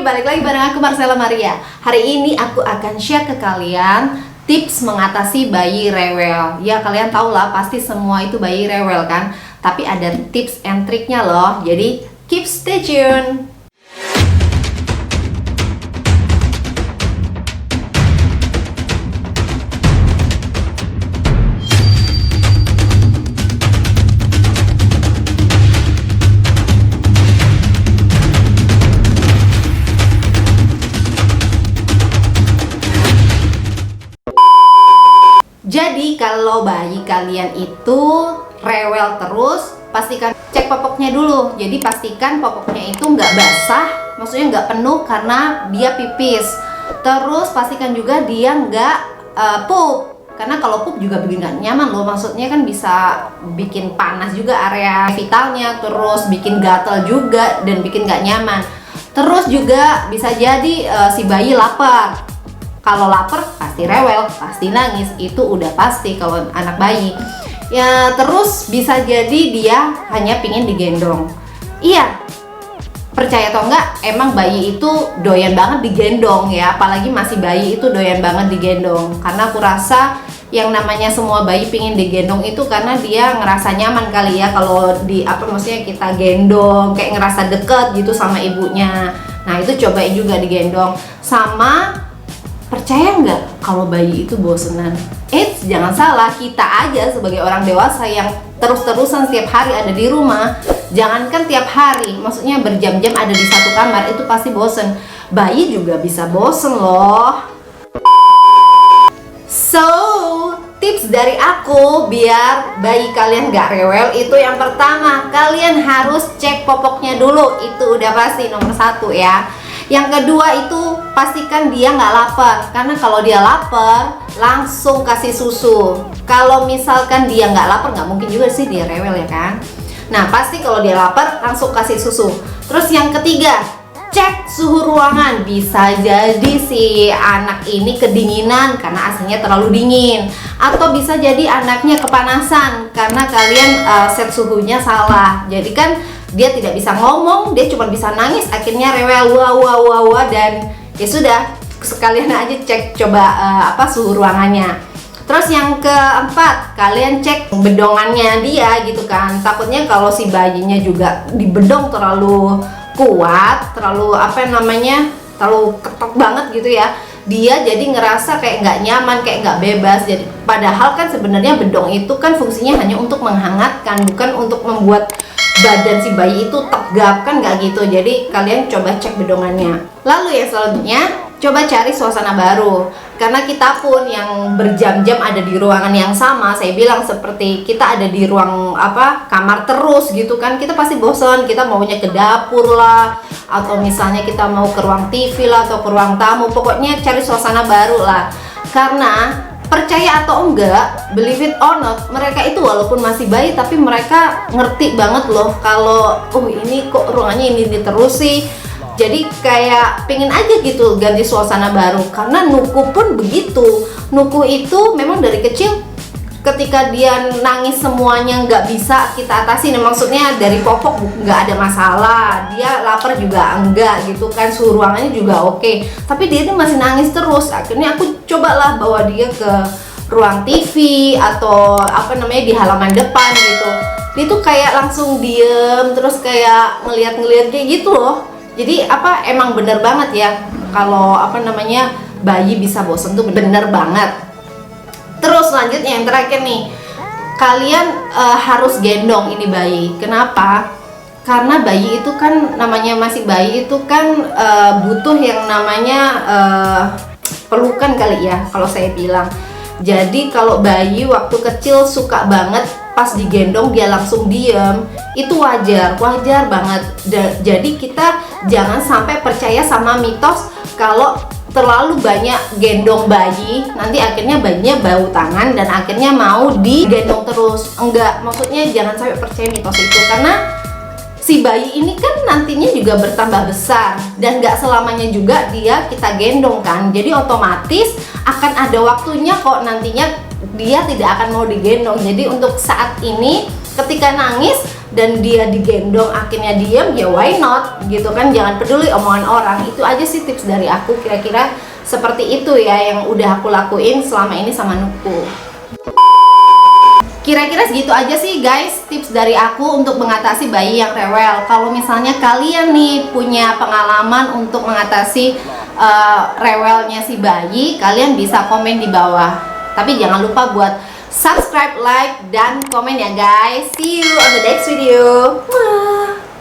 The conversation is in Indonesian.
balik lagi bareng aku Marcella Maria. Hari ini aku akan share ke kalian tips mengatasi bayi rewel. Ya kalian tahu lah, pasti semua itu bayi rewel kan. Tapi ada tips and triknya loh. Jadi keep stay tune. Jadi kalau bayi kalian itu rewel terus, pastikan cek popoknya dulu. Jadi pastikan popoknya itu nggak basah, maksudnya nggak penuh karena dia pipis. Terus pastikan juga dia nggak pup, karena kalau pup juga bikin nggak nyaman loh. Maksudnya kan bisa bikin panas juga area vitalnya, terus bikin gatal juga dan bikin nggak nyaman. Terus juga bisa jadi si bayi lapar. Kalau lapar pasti rewel, pasti nangis, itu udah pasti kalau anak bayi. Ya terus bisa jadi dia hanya pingin digendong. Iya, percaya atau enggak, emang bayi itu doyan banget digendong ya. Apalagi masih bayi itu doyan banget digendong. Karena aku rasa yang namanya semua bayi pingin digendong itu karena dia ngerasa nyaman kali ya. Kalau maksudnya kita gendong, kayak ngerasa deket gitu sama ibunya. Nah itu cobain juga digendong. Sama percaya nggak kalau bayi itu bosenan? Jangan salah, kita aja sebagai orang dewasa yang terus-terusan setiap hari ada di rumah, jangankan tiap hari, maksudnya berjam-jam ada di satu kamar, itu pasti bosen. Bayi juga bisa bosen loh. So, tips dari aku biar bayi kalian nggak rewel itu yang pertama, kalian harus cek popoknya dulu, itu udah pasti nomor satu ya. Yang kedua itu pastikan dia nggak lapar, karena kalau dia lapar langsung kasih susu. Kalau misalkan dia nggak lapar, nggak mungkin juga sih dia rewel ya kan. Nah pasti kalau dia lapar langsung kasih susu. Terus yang ketiga, cek suhu ruangan. Bisa jadi si anak ini kedinginan karena AC-nya terlalu dingin, atau bisa jadi anaknya kepanasan karena kalian set suhunya salah. Jadi kan dia tidak bisa ngomong, dia cuma bisa nangis, akhirnya rewel wah dan ya sudah, sekalian aja cek coba suhu ruangannya. Terus yang keempat, kalian cek bedongannya dia gitu kan. Takutnya kalau si bayinya juga dibedong terlalu kuat, terlalu terlalu ketok banget gitu ya, dia jadi ngerasa kayak nggak nyaman, kayak nggak bebas. Jadi padahal kan sebenarnya bedong itu kan fungsinya hanya untuk menghangatkan, bukan untuk membuat badan si bayi itu tegap, kan nggak gitu. Jadi kalian coba cek bedongannya. Lalu ya selanjutnya, coba cari suasana baru, karena kita pun yang berjam-jam ada di ruangan yang sama, saya bilang seperti kita ada di ruang kamar terus gitu kan, kita pasti bosan, kita maunya ke dapur lah, atau misalnya kita mau ke ruang TV lah, atau ke ruang tamu. Pokoknya cari suasana baru lah. Karena percaya atau enggak, believe it or not, mereka itu walaupun masih bayi tapi mereka ngerti banget loh kalau ini kok ruangannya ini terus sih. Jadi kayak pengen aja gitu ganti suasana baru. Karena Nuku pun begitu. Nuku itu memang dari kecil ketika dia nangis semuanya nggak bisa kita atasi. Maksudnya dari popok nggak ada masalah, dia lapar juga enggak gitu kan, suhu ruangannya juga oke, tapi dia tuh masih nangis terus. Akhirnya aku cobalah bawa dia ke ruang TV atau di halaman depan gitu. Dia tuh kayak langsung diem, terus kayak ngeliat kayak gitu loh. Jadi emang bener banget ya kalau bayi bisa bosen tuh bener banget. Terus selanjutnya yang terakhir nih, kalian harus gendong ini bayi. Kenapa? Karena bayi itu kan masih bayi itu kan butuh yang namanya pelukan kali ya kalau saya bilang. Jadi kalau bayi waktu kecil suka banget pas digendong dia langsung diem, itu wajar banget. Jadi kita jangan sampai percaya sama mitos kalau terlalu banyak gendong bayi, nanti akhirnya bayinya bau tangan dan akhirnya mau digendong terus. Enggak, maksudnya jangan sampai percaya mitos itu, karena si bayi ini kan nantinya juga bertambah besar dan nggak selamanya juga kita gendong kan. Jadi otomatis akan ada waktunya kok nantinya dia tidak akan mau digendong. Jadi untuk saat ini ketika nangis dan dia digendong akhirnya diem, ya why not gitu kan. Jangan peduli omongan orang. Itu aja sih tips dari aku, kira-kira seperti itu ya yang udah aku lakuin selama ini sama Nuku. Kira-kira segitu aja sih guys tips dari aku untuk mengatasi bayi yang rewel. Kalau misalnya kalian nih punya pengalaman untuk mengatasi rewelnya si bayi, kalian bisa komen di bawah. Tapi jangan lupa buat subscribe, like, dan komen ya guys. See you on the next video. Bye.